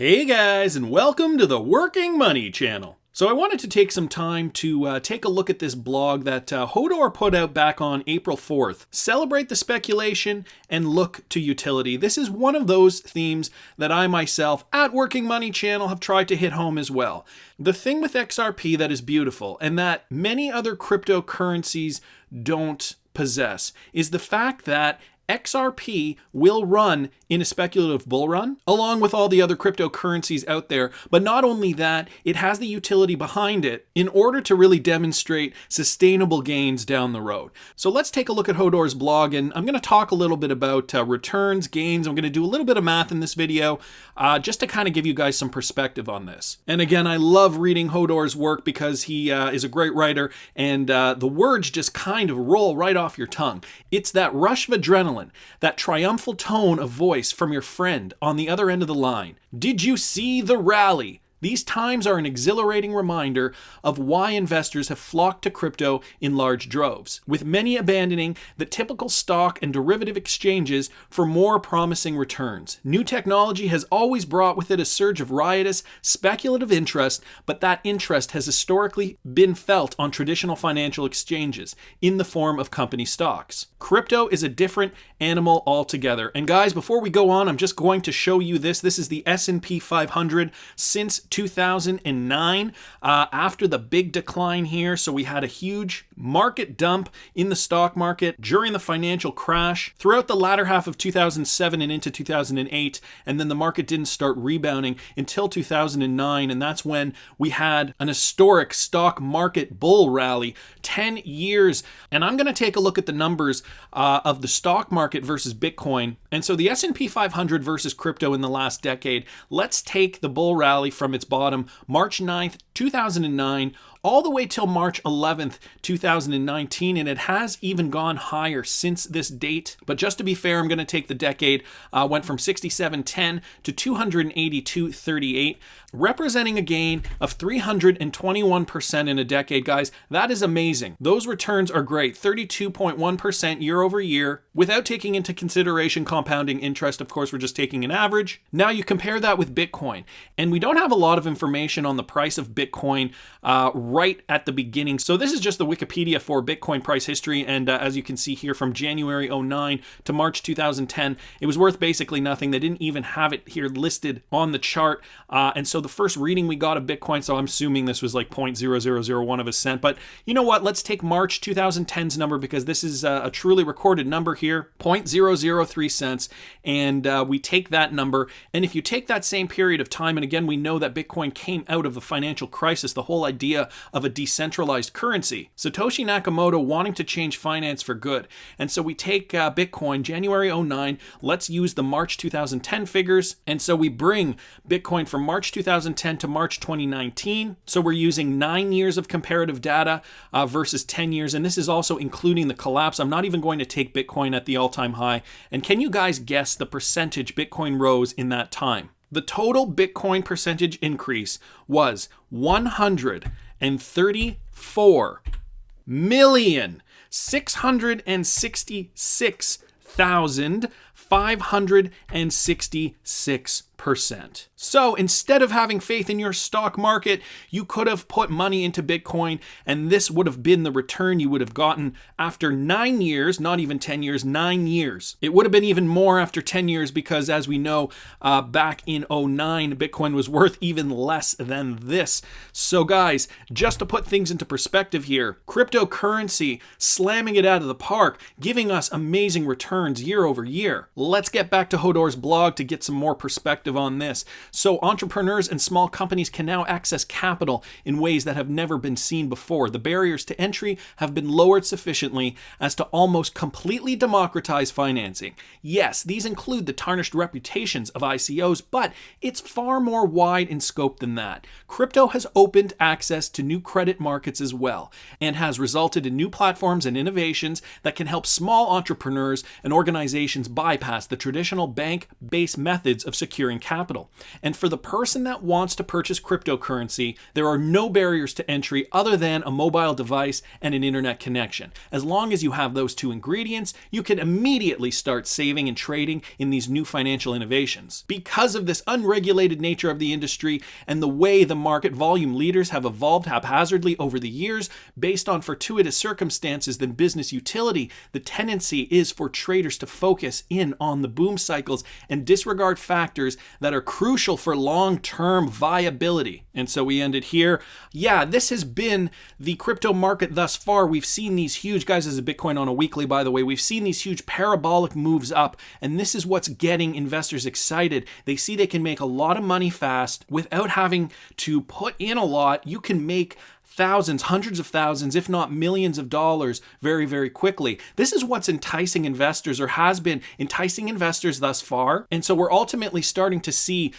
Hey guys, and welcome to the Working Money channel. So I wanted to take some time to take a look at this blog that Hodor put out back on April 4th. Celebrate the speculation and look to utility. This is one of those themes that I myself at Working Money channel have tried to hit home as well. The thing with XRP that is beautiful and that many other cryptocurrencies don't possess is the fact that XRP will run in a speculative bull run, along with all the other cryptocurrencies out there. But not only that, it has the utility behind it in order to really demonstrate sustainable gains down the road. So let's take a look at Hodor's blog, and I'm going to talk a little bit about returns, gains. I'm going to do a little bit of math in this video, just to kind of give you guys some perspective on this. And again, I love reading Hodor's work because he is a great writer, and the words just kind of roll right off your tongue. It's that rush of adrenaline, that triumphal tone of voice from your friend on the other end of the line. Did you see the rally? These times are an exhilarating reminder of why investors have flocked to crypto in large droves, with many abandoning the typical stock and derivative exchanges for more promising returns. New technology has always brought with it a surge of riotous, speculative interest, but that interest has historically been felt on traditional financial exchanges in the form of company stocks. Crypto is a different animal altogether. And guys, before we go on, I'm just going to show you this. This is the S&P 500 since 2009, after the big decline here. So we had a huge market dump in the stock market during the financial crash throughout the latter half of 2007 and into 2008. And then the market didn't start rebounding until 2009. And that's when we had an historic stock market bull rally, 10 years. And I'm going to take a look at the numbers of the stock market versus Bitcoin. And so the S&P 500 versus crypto in the last decade. Let's take the bull rally from its bottom, March 9th, 2009, all the way till March 11th, 2019, and it has even gone higher since this date. But just to be fair, I'm going to take the decade, went from 67.10 to 282.38, representing a gain of 321% in a decade, guys. That is amazing. Those returns are great, 32.1% year over year, without taking into consideration compounding interest. Of course, we're just taking an average. Now you compare that with Bitcoin, and we don't have a lot of information on the price of Bitcoin right at the beginning. So this is just the Wikipedia for Bitcoin price history. And as you can see here, from January 09 to March 2010, it was worth basically nothing. They didn't even have it here listed on the chart. And so the first reading we got of Bitcoin, so I'm assuming this was like 0.0001 of a cent. But you know what? Let's take March 2010's number because this is a truly recorded number here, 0.003 cents. And we take that number. And if you take that same period of time, and again, we know that Bitcoin came out of the financial crisis, the whole idea of a decentralized currency. Satoshi Nakamoto wanting to change finance for good. And so we take Bitcoin, January 09, let's use the March 2010 figures. And so we bring Bitcoin from March 2010 to March 2019. So we're using 9 years of comparative data versus 10 years. And this is also including the collapse. I'm not even going to take Bitcoin at the all-time high. And can you guys guess the percentage Bitcoin rose in that time? The total Bitcoin percentage increase was 134,666,566%. So instead of having faith in your stock market, you could have put money into Bitcoin, and this would have been the return you would have gotten after 9 years, not even 10 years, 9 years. It would have been even more after 10 years because, as we know, back in 09, Bitcoin was worth even less than this. So guys, just to put things into perspective here, cryptocurrency slamming it out of the park, giving us amazing returns year over year. Let's get back to Hodor's blog to get some more perspective on this. So entrepreneurs and small companies can now access capital in ways that have never been seen before. The barriers to entry have been lowered sufficiently as to almost completely democratize financing. Yes, these include the tarnished reputations of ICOs, but it's far more wide in scope than that. Crypto has opened access to new credit markets as well, and has resulted in new platforms and innovations that can help small entrepreneurs and organizations bypass the traditional bank-based methods of securing capital. And for the person that wants to purchase cryptocurrency, there are no barriers to entry other than a mobile device and an internet connection. As long as you have those two ingredients, you can immediately start saving and trading in these new financial innovations. Because of this unregulated nature of the industry and the way the market volume leaders have evolved haphazardly over the years based on fortuitous circumstances than business utility, the tendency is for traders to focus in on the boom cycles and disregard factors that are crucial for long-term viability. And so we ended here. Yeah, this has been the crypto market thus far. We've seen these huge, guys, this is Bitcoin on a weekly, by the way, we've seen these huge parabolic moves up, and this is what's getting investors excited. They see they can make a lot of money fast without having to put in a lot. You can make thousands, hundreds of thousands, if not millions of dollars very, very quickly. This is what's enticing investors, or has been enticing investors thus far. And so we're ultimately starting to see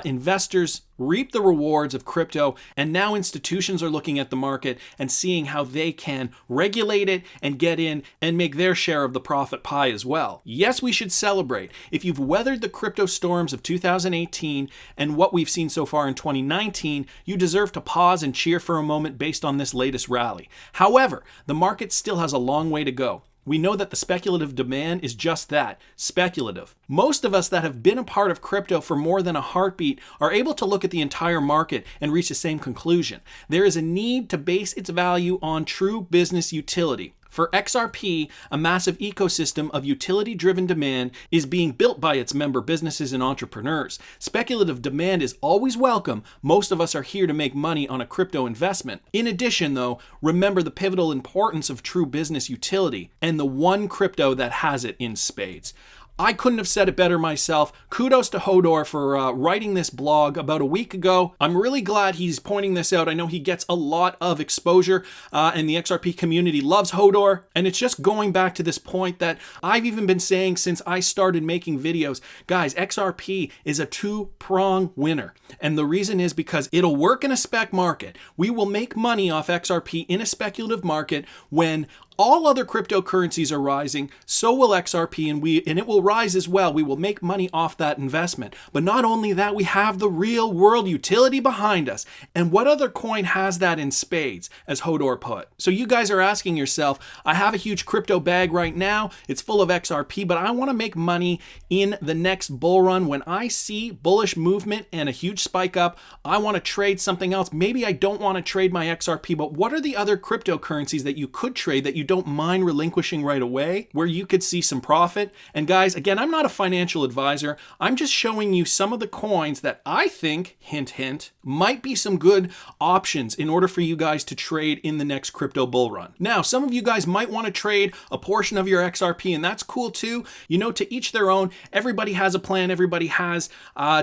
investors reap the rewards of crypto, and now institutions are looking at the market and seeing how they can regulate it and get in and make their share of the profit pie as well. Yes, we should celebrate. If you've weathered the crypto storms of 2018 and what we've seen so far in 2019, you deserve to pause and cheer for a moment based on this latest rally. However, the market still has a long way to go. We know that the speculative demand is just that, speculative. Most of us that have been a part of crypto for more than a heartbeat are able to look at the entire market and reach the same conclusion. There is a need to base its value on true business utility. For XRP, a massive ecosystem of utility-driven demand is being built by its member businesses and entrepreneurs. Speculative demand is always welcome. Most of us are here to make money on a crypto investment. In addition, though, remember the pivotal importance of true business utility and the one crypto that has it in spades. I couldn't have said it better myself. Kudos to Hodor for writing this blog about a week ago. I'm really glad he's pointing this out. I know he gets a lot of exposure and the XRP community loves Hodor. And it's just going back to this point that I've even been saying since I started making videos. Guys, XRP is a two-prong winner. And the reason is because it'll work in a spec market. We will make money off XRP in a speculative market when all other cryptocurrencies are rising, so will XRP, and it will rise as well. We will make money off that investment. But not only that, we have the real world utility behind us. And what other coin has that in spades, as Hodor put? So you guys are asking yourself, I have a huge crypto bag right now. It's full of XRP, but I want to make money in the next bull run. When I see bullish movement and a huge spike up, I want to trade something else. Maybe I don't want to trade my XRP, but what are the other cryptocurrencies that you could trade that you don't mind relinquishing right away, where you could see some profit? And guys, again, I'm not a financial advisor. I'm just showing you some of the coins that I think, hint, hint, might be some good options in order for you guys to trade in the next crypto bull run. Now, some of you guys might want to trade a portion of your XRP, and that's cool too. You know, to each their own. Everybody has a plan. Everybody has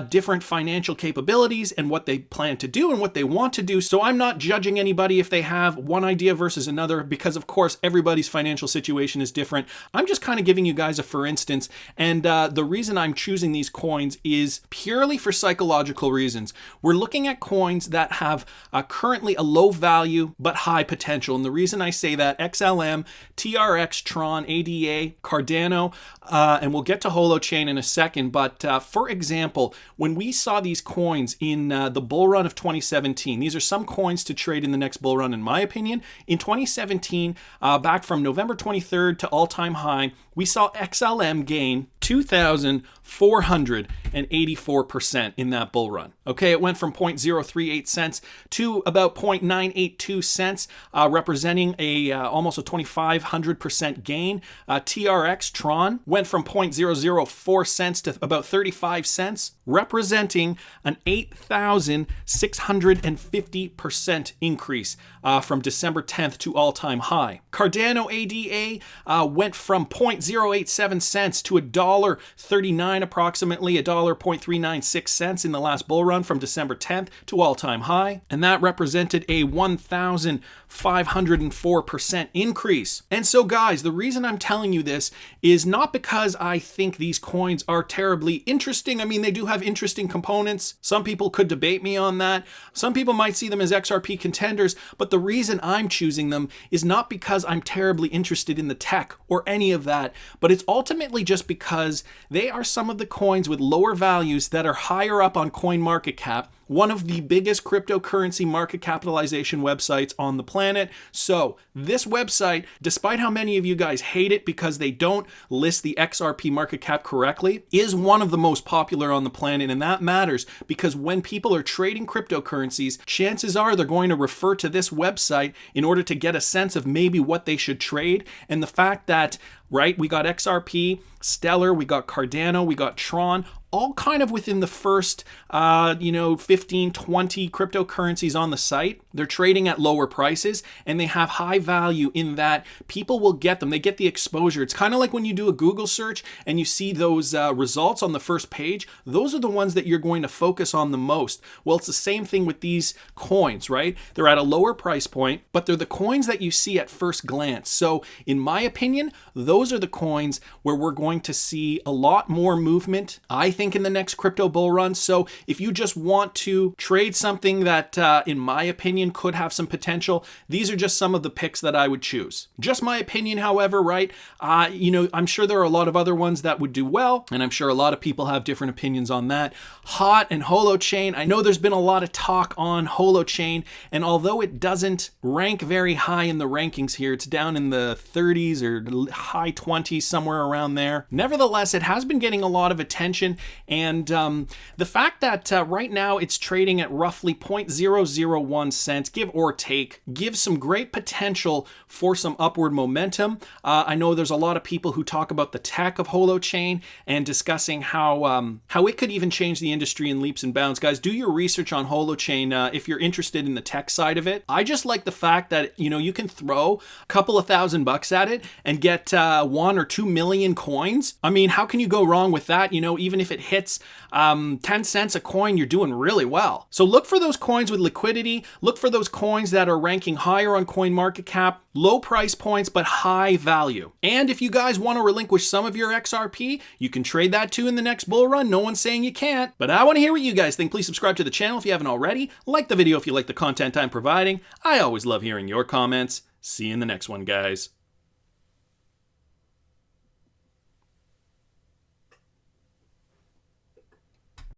different financial capabilities and what they plan to do and what they want to do. So I'm not judging anybody if they have one idea versus another, because of course, everybody's financial situation is different. I'm just kind of giving you guys a for instance, and the reason I'm choosing these coins is purely for psychological reasons. We're looking at coins that have currently a low value but high potential, and the reason I say that, XLM, TRX, Tron, ADA, Cardano, and we'll get to Holochain in a second, but for example, when we saw these coins in the bull run of 2017, these are some coins to trade in the next bull run in my opinion. In 2017, back from November 23rd to all-time high, we saw XLM gain 2,484% in that bull run. Okay, it went from 0.038 cents to about 0.982 cents, representing almost a 2,500% gain. TRX, Tron, went from 0.004 cents to about 35 cents, representing an 8,650% increase from December 10th to all-time high. Cardano ADA went from 0.087 cents to $1.39 approximately, $1.396 cents in the last bull run from December 10th to all-time high, and that represented a 1,504% increase. And so guys, the reason I'm telling you this is not because I think these coins are terribly interesting. I mean, they do have interesting components. Some people could debate me on that. Some people might see them as XRP contenders, but the reason I'm choosing them is not because I'm terribly interested in the tech or any of that, but it's ultimately just because they are some some of the coins with lower values that are higher up on CoinMarketCap, one of the biggest cryptocurrency market capitalization websites on the planet. So this website, despite how many of you guys hate it because they don't list the XRP market cap correctly, is one of the most popular on the planet. And that matters because when people are trading cryptocurrencies, chances are they're going to refer to this website in order to get a sense of maybe what they should trade. And the fact that, right, we got XRP, Stellar, we got Cardano, we got Tron, all kind of within the first, 15, 20 cryptocurrencies on the site. They're trading at lower prices and they have high value in that people will get them. They get the exposure. It's kind of like when you do a Google search and you see those results on the first page. Those are the ones that you're going to focus on the most. Well, it's the same thing with these coins, right? They're at a lower price point, but they're the coins that you see at first glance. So in my opinion, those are the coins where we're going to see a lot more movement, I think, in the next crypto bull run. So if you just want to trade something that, in my opinion, could have some potential, these are just some of the picks that I would choose. Just my opinion, however, right? I'm sure there are a lot of other ones that would do well, and I'm sure a lot of people have different opinions on that. HOT and Holochain. I know there's been a lot of talk on Holochain, and although it doesn't rank very high in the rankings here, it's down in the 30s or high 20s, somewhere around there. Nevertheless, it has been getting a lot of attention, and the fact that right now it's trading at roughly 0.001 cents, give or take, gives some great potential for some upward momentum. I know there's a lot of people who talk about the tech of Holochain and discussing how it could even change the industry in leaps and bounds. Guys, do your research on Holochain if you're interested in the tech side of it. I just like the fact that, you can throw a couple of $1,000 at it and get 1 or 2 million coins. I mean, how can you go wrong with that? Even if it hits 10 cents a coin, you're doing really well. So look for those coins with liquidity. Look for those coins that are ranking higher on CoinMarketCap, low price points, but high value. And if you guys want to relinquish some of your XRP, you can trade that too in the next bull run. No one's saying you can't, but I want to hear what you guys think. Please subscribe to the channel if you haven't already. Like the video if you like the content I'm providing. I always love hearing your comments. See you in the next one, guys.